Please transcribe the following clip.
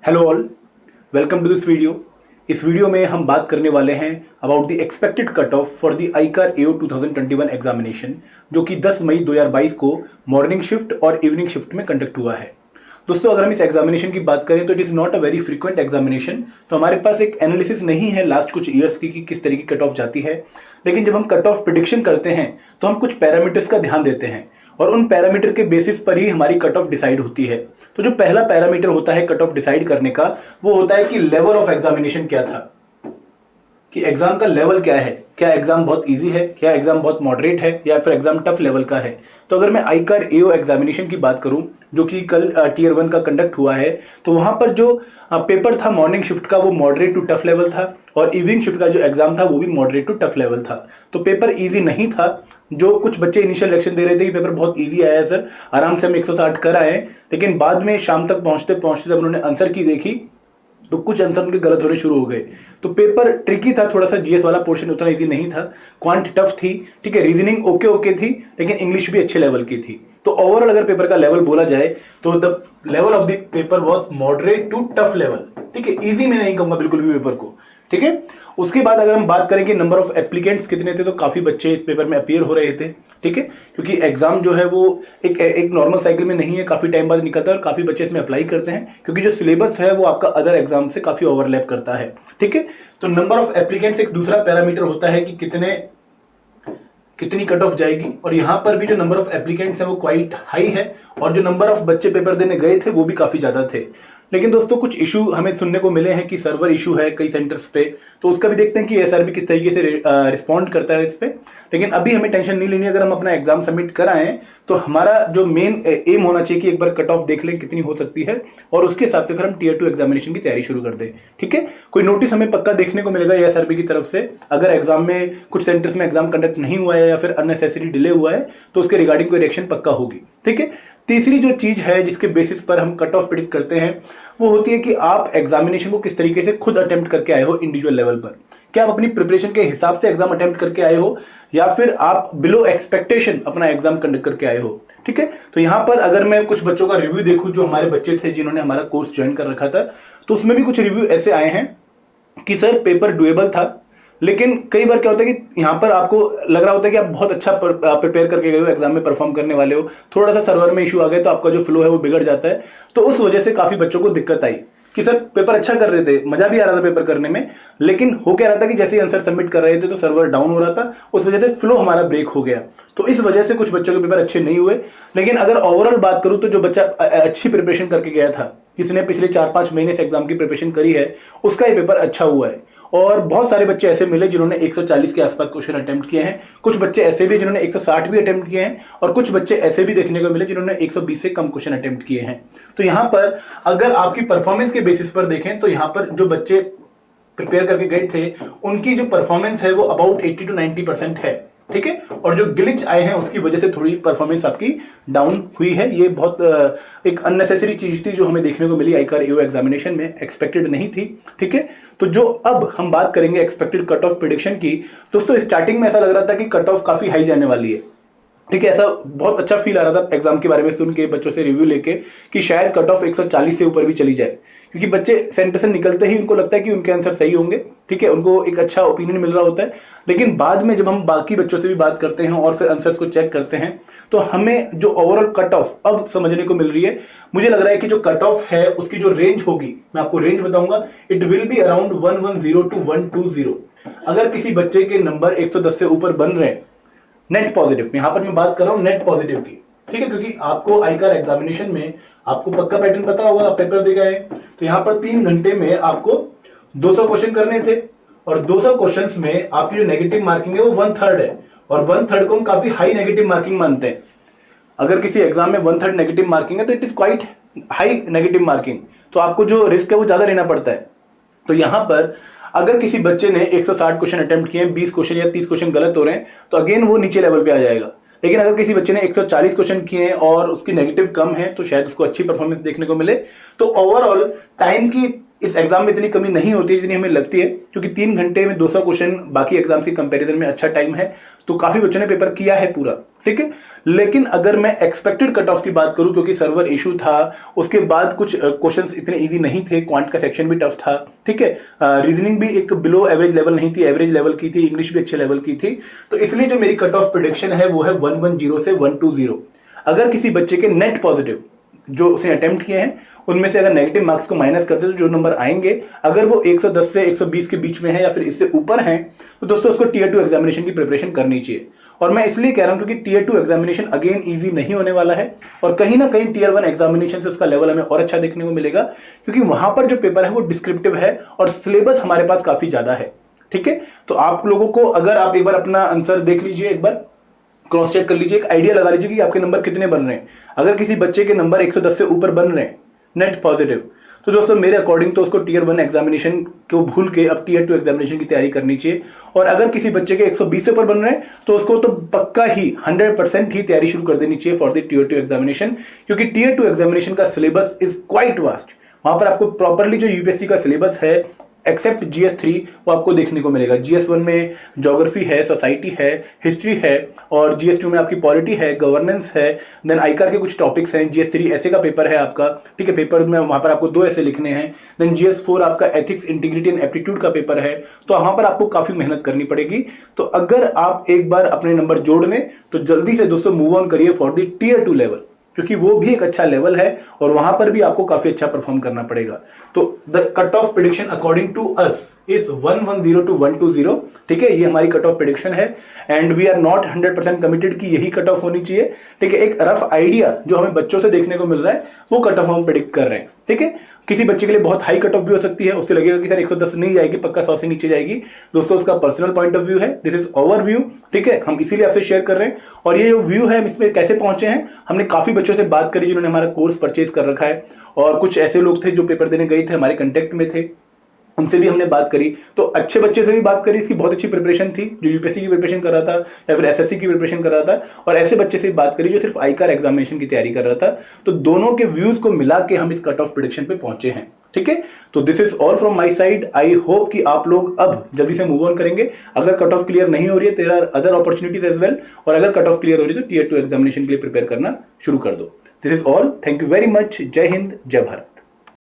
Hello all, welcome to this video. इस video में हम बात करने वाले हैं about the expected cut off for the ICAR AO 2021 examination, जो कि 10 मई 2022 को मॉर्निंग शिफ्ट और इवनिंग शिफ्ट में कंडक्ट हुआ है। दोस्तों, अगर हम इस एग्जामिनेशन की बात करें तो it is not a very frequent examination. तो हमारे पास एक एनालिसिस नहीं है लास्ट कुछ ईयर्स की कि किस तरीके की कट ऑफ जाती है, लेकिन जब हम कट ऑफ प्रिडिक्शन करते हैं तो हम कुछ पैरामीटर्स का ध्यान देते हैं और उन पैरामीटर के बेसिस पर ही हमारी कट ऑफ डिसाइड होती है। तो जो पहला पैरामीटर होता है कट ऑफ डिसाइड करने का, वो होता है कि लेवल ऑफ एग्जामिनेशन क्या था, कि एग्जाम का लेवल क्या है। क्या एग्जाम बहुत इजी है, क्या एग्जाम बहुत मॉडरेट है, या फिर एग्जाम टफ लेवल का है। तो अगर मैं आईकार एओ एग्जामिनेशन की बात करूं, जो कि कल टीयर 1 का कंडक्ट हुआ है, तो वहां पर जो पेपर था मॉर्निंग शिफ्ट का, वो मॉडरेट टू टफ लेवल था, और इवनिंग शिफ्ट का जो एग्जाम था वो भी मॉडरेट टू टफ लेवल था। तो पेपर ईजी नहीं था। जो कुछ बच्चे इनिशियल रिएक्शन दे रहे थे कि पेपर बहुत इजी आया है सर, आराम से हम 160 कर आए, लेकिन बाद में शाम तक पहुंचते पहुंचते जब उन्होंने आंसर की देखी तो कुछ आंसर उनके गलत होने शुरू हो गए। तो पेपर ट्रिकी था थोड़ा सा, जीएस वाला पोर्शन उतना इजी नहीं था, क्वांट टफ थी, ठीक है, रीजनिंग ओके ओके थी, लेकिन इंग्लिश भी अच्छे लेवल की थी। तो ओवरऑल अगर पेपर का लेवल बोला जाए तो the level of the paper was moderate to tough level, ठीक है, इजी में नहीं कहूंगा बिल्कुल भी पेपर को, ठीक है। उसके बाद अगर हम बात करें कि नंबर ऑफ एप्लीकेंट्स कितने थे, तो काफी बच्चे इस पेपर में अपीयर हो रहे थे, ठीक है, क्योंकि एग्जाम जो है वो एक नॉर्मल साइकिल में नहीं है, काफी टाइम बाद निकलता है और काफी बच्चे इसमें अप्लाई करते हैं, क्योंकि जो सिलेबस है वो आपका अदर एग्जाम से काफी ओवरलैप करता है, ठीक है। तो नंबर ऑफ एप्लीकेंट्स एक दूसरा पैरामीटर होता है कि कितनी कट ऑफ जाएगी, और यहां पर भी जो नंबर ऑफ एप्लीकेंट्स है वो क्वाइट हाई है, और जो नंबर ऑफ बच्चे पेपर देने गए थे वो भी काफी ज्यादा थे। लेकिन दोस्तों, कुछ इशू हमें सुनने को मिले हैं कि सर्वर इशू है कई सेंटर्स पे, तो उसका भी देखते हैं कि एसआरबी किस तरीके से रिस्पॉन्ड करता है इस पे। लेकिन अभी हमें टेंशन नहीं लेनी। अगर हम अपना एग्जाम सबमिट कराएं तो हमारा जो मेन एम होना चाहिए कि एक बार कट ऑफ देख लें कितनी हो सकती है, और उसके हिसाब से फिर हम टीयर 2 एग्जामिनेशन की तैयारी शुरू कर दें, ठीक है। कोई नोटिस हमें पक्का देखने को मिलेगा एसआरबी की तरफ से, अगर एग्जाम में कुछ सेंटर्स में एग्जाम कंडक्ट नहीं हुआ है या फिर अननेसेसरी डिले हुआ है, तो उसके रिगार्डिंग कोई रिएक्शन पक्का होगी, ठीक है। तीसरी जो चीज है जिसके बेसिस पर हम कट ऑफ प्रेडिक्ट करते हैं, वो होती है कि आप एग्जामिनेशन को किस तरीके से खुद अटेम्प्ट करके आए हो इंडिविजुअल लेवल पर। क्या आप अपनी प्रिपरेशन के हिसाब से एग्जाम अटेम्प्ट करके आए हो, या फिर आप बिलो एक्सपेक्टेशन अपना एग्जाम कंडक्ट करके आए हो, ठीक है। तो यहां पर अगर मैं कुछ बच्चों का रिव्यू देखूं, जो हमारे बच्चे थे जिन्होंने हमारा कोर्स ज्वाइन कर रखा था, तो उसमें भी कुछ रिव्यू ऐसे आए हैं कि सर पेपर डुएबल था, लेकिन कई बार क्या होता है कि यहाँ पर आपको लग रहा होता है कि आप बहुत अच्छा प्रिपेयर करके गए हो, एग्जाम में परफॉर्म करने वाले हो, थोड़ा सा सर्वर में इशू आ गए तो आपका जो फ्लो है वो बिगड़ जाता है। तो उस वजह से काफी बच्चों को दिक्कत आई कि सर पेपर अच्छा कर रहे थे, मजा भी आ रहा था पेपर करने में, लेकिन हो क्या रहा था कि जैसे ही आंसर सबमिट कर रहे थे तो सर्वर डाउन हो रहा था, उस वजह से फ्लो हमारा ब्रेक हो गया। तो इस वजह से कुछ बच्चों के पेपर अच्छे नहीं हुए। लेकिन अगर ओवरऑल बात करूं तो जो बच्चा अच्छी प्रिपरेशन करके गया था, किसने पिछले 4-5 महीने से एग्जाम की प्रिपरेशन करी है, उसका ये पेपर अच्छा हुआ है। और बहुत सारे बच्चे ऐसे मिले जिन्होंने 140 के आसपास क्वेश्चन अटेम्प्ट किए हैं, कुछ बच्चे ऐसे भी जिन्होंने 160 भी अटेम्प्ट किए हैं, और कुछ बच्चे ऐसे भी देखने को मिले जिन्होंने 120 से कम क्वेश्चन अटेम्प्ट किए हैं। तो यहाँ पर अगर आपकी परफॉर्मेंस के बेसिस पर देखें तो यहाँ पर जो बच्चे प्रिपेयर करके गए थे उनकी जो परफॉर्मेंस है वो अबाउट 80 to 90% है, ठीक है। और जो ग्लिच आए हैं उसकी वजह से थोड़ी परफॉर्मेंस आपकी डाउन हुई है। ये बहुत एक अननेसेसरी चीज थी जो हमें देखने को मिली आईकार एओ एग्जामिनेशन में, एक्सपेक्टेड नहीं थी, ठीक है। तो जो अब हम बात करेंगे एक्सपेक्टेड कट ऑफ प्रेडिक्शन की, दोस्तों स्टार्टिंग में ऐसा लग रहा था कि कट ऑफ काफी हाई जाने वाली है, ठीक है। ऐसा बहुत अच्छा फील आ रहा था एग्जाम के बारे में सुन के, बच्चों से रिव्यू लेके, कि शायद कट ऑफ 140 से ऊपर भी चली जाए, क्योंकि बच्चे सेंटर से निकलते ही उनको लगता है कि उनके आंसर सही होंगे, ठीक है, उनको एक अच्छा ओपिनियन मिल रहा होता है। लेकिन बाद में जब हम बाकी बच्चों से भी बात करते हैं और फिर आंसर्स को चेक करते हैं, तो हमें जो ओवरऑल कट ऑफ अब समझने को मिल रही है। मुझे लग रहा है कि जो कट ऑफ है उसकी जो रेंज होगी, मैं आपको रेंज बताऊंगा, it will be around 110 to 120। अगर किसी बच्चे के नंबर 110 से ऊपर बन रहे हैं नेट पॉजिटिव, यहां पर मैं बात कर रहा हूं नेट पॉजिटिव की, ठीक है, क्योंकि आपको आईकार एग्जामिनेशन में आपको पक्का पैटर्न पता होगा, आप पेपर दे गए, तो यहां पर 3 घंटे में आपको 200 क्वेश्चन करने थे, और 200 क्वेश्चंस में आपकी जो नेगेटिव मार्किंग है वो 1/3 है, और 1/3 को हम काफी हाई नेगेटिव मार्किंग मानते हैं। अगर किसी एग्जाम में 1/3 नेगेटिव मार्किंग है तो it is quite high negative marking, तो आपको जो रिस्क है वो ज्यादा लेना पड़ता है। तो यहां पर अगर किसी बच्चे ने 160 क्वेश्चन अटेम्प्ट किए, 20 क्वेश्चन या 30 क्वेश्चन गलत हो रहे हैं, तो अगेन वो नीचे लेवल पे आ जाएगा। लेकिन अगर किसी बच्चे ने 140 क्वेश्चन किए हैं और उसकी नेगेटिव कम है, तो शायद उसको अच्छी परफॉर्मेंस देखने को मिले। तो ओवरऑल टाइम की इस एग्जाम में इतनी कमी नहीं होती है जितनी हमें लगती है, क्योंकि 3 घंटे में 200 क्वेश्चन बाकी एग्जाम की कंपैरिजन में अच्छा टाइम है। तो काफी बच्चों ने पेपर किया है पूरा, ठीक है। लेकिन अगर मैं एक्सपेक्टेड कट ऑफ की बात करूं, क्योंकि सर्वर इशू था, उसके बाद कुछ क्वेश्चंस इतने इजी नहीं थे, क्वांट का सेक्शन भी टफ था, ठीक है, रीजनिंग भी एक बिलो एवरेज लेवल नहीं थी, एवरेज लेवल की थी, इंग्लिश भी अच्छे लेवल की थी, तो इसलिए जो मेरी कट ऑफ प्रेडिक्शन है वो है 110 से 120। अगर किसी बच्चे के नेट पॉजिटिव जो उसने अटेम्प्ट किए हैं उनमें से अगर नेगेटिव मार्क्स को माइनस करते तो जो नंबर आएंगे, अगर वो 110 से 120 के बीच में है या फिर इससे ऊपर हैं, तो दोस्तों उसको टीयर 2 एग्जामिनेशन की प्रिपरेशन करनी चाहिए। और मैं इसलिए कह रहा हूं क्योंकि टीयर 2 एग्जामिनेशन अगेन इजी नहीं होने वाला है, और कहीं ना कहीं टीयर 1 एग्जामिनेशन से उसका लेवल हमें और अच्छा देखने को मिलेगा, क्योंकि वहां पर जो पेपर है वो डिस्क्रिप्टिव है और सिलेबस हमारे पास काफी ज्यादा है। ठीक है, तो आप लोगों को अगर आप एक बार अपना आंसर देख लीजिए, एक बार क्रॉस चेक कर लीजिए, एक आइडिया लगा लीजिए कि आपके नंबर कितने बन रहे हैं। अगर किसी बच्चे के नंबर 110 से ऊपर बन रहे हैं नेट पॉजिटिव, तो दोस्तों मेरे अकॉर्डिंग तो उसको टीयर 1 एग्जामिनेशन को भूल के अब टीयर 2 एग्जामिनेशन की तैयारी करनी चाहिए। और अगर किसी बच्चे के 120 से ऊपर बन रहे हैं तो उसको तो पक्का ही 100% ही तैयारी शुरू कर देनी चाहिए फॉर द टीयर 2 एग्जामिनेशन, क्योंकि टीयर 2 एग्जामिनेशन का सिलेबस इज क्वाइट वास्ट। वहां पर आपको प्रॉपरली जो यूपीएससी का सिलेबस है एक्सेप्ट GS3 वो आपको देखने को मिलेगा। GS1 में ज्योग्राफी है, सोसाइटी है, हिस्ट्री है, और GS2 में आपकी पॉलिटी है, गवर्नेंस है, देन आईकार के कुछ टॉपिक्स हैं, GS3 ऐसे का पेपर है आपका, ठीक है, पेपर में वहां पर आपको 2 ऐसे लिखने हैं, देन GS4 आपका एथिक्स, इंटीग्रिटी एंड एप्टीट्यूड का पेपर है, तो वहां पर आपको काफी मेहनत करनी पड़ेगी। तो अगर आप एक बार अपने नंबर जोड़ लें तो जल्दी से दोस्तों मूव ऑन करिए फॉर द टीयर 2 लेवल, क्योंकि वो भी एक अच्छा लेवल है और वहां पर भी आपको काफी अच्छा परफॉर्म करना पड़ेगा। तो the cut off prediction according to us is 110 to 120, ठीक है, ये हमारी कट ऑफ प्रेडिक्शन है and we are not 100% committed कि यही कट ऑफ होनी चाहिए, ठीक है। एक रफ आइडिया जो हमें बच्चों से देखने को मिल रहा है वो कट ऑफ हम प्रेडिक्ट कर रहे हैं, ठीक है। किसी बच्चे के लिए बहुत हाई कट ऑफ भी हो सकती है, उससे लगेगा कि सर 110 नहीं जाएगी, पक्का 100 से नीचे जाएगी। दोस्तों उसका पर्सनल पॉइंट ऑफ व्यू है, दिस इज ओवर व्यू, ठीक है, हम इसीलिए आपसे शेयर कर रहे हैं। और ये जो व्यू है हम इसमें कैसे पहुंचे हैं, हमने काफी बच्चों से बात करी जिन्होंने हमारा कोर्स परचेज कर रखा है, और कुछ ऐसे लोग थे जो पेपर देने गए थे, हमारे कंटेक्ट में थे, उनसे भी हमने बात करी। तो अच्छे बच्चे से भी बात करी, इसकी बहुत अच्छी प्रिपरेशन थी, जो यूपीएससी की प्रिपरेशन कर रहा था या फिर एसएससी की प्रिपरेशन कर रहा था, और ऐसे बच्चे से भी बात करी जो सिर्फ आईकार एग्जामिनेशन की तैयारी कर रहा था। तो दोनों के व्यूज को मिला के हम इस कट ऑफ प्रेडिक्शन पे पहुंचे हैं, ठीक है। तो this is all from my side. I hope कि आप लोग अब जल्दी से मूव ऑन करेंगे। अगर कट ऑफ क्लियर नहीं हो रही है, there are other opportunities as well, और अगर कट ऑफ क्लियर हो रही है तो टीयर 2 एग्जामिनेशन के लिए प्रिपेयर करना शुरू कर दो। This is all, thank you very much, जय हिंद, जय भारत।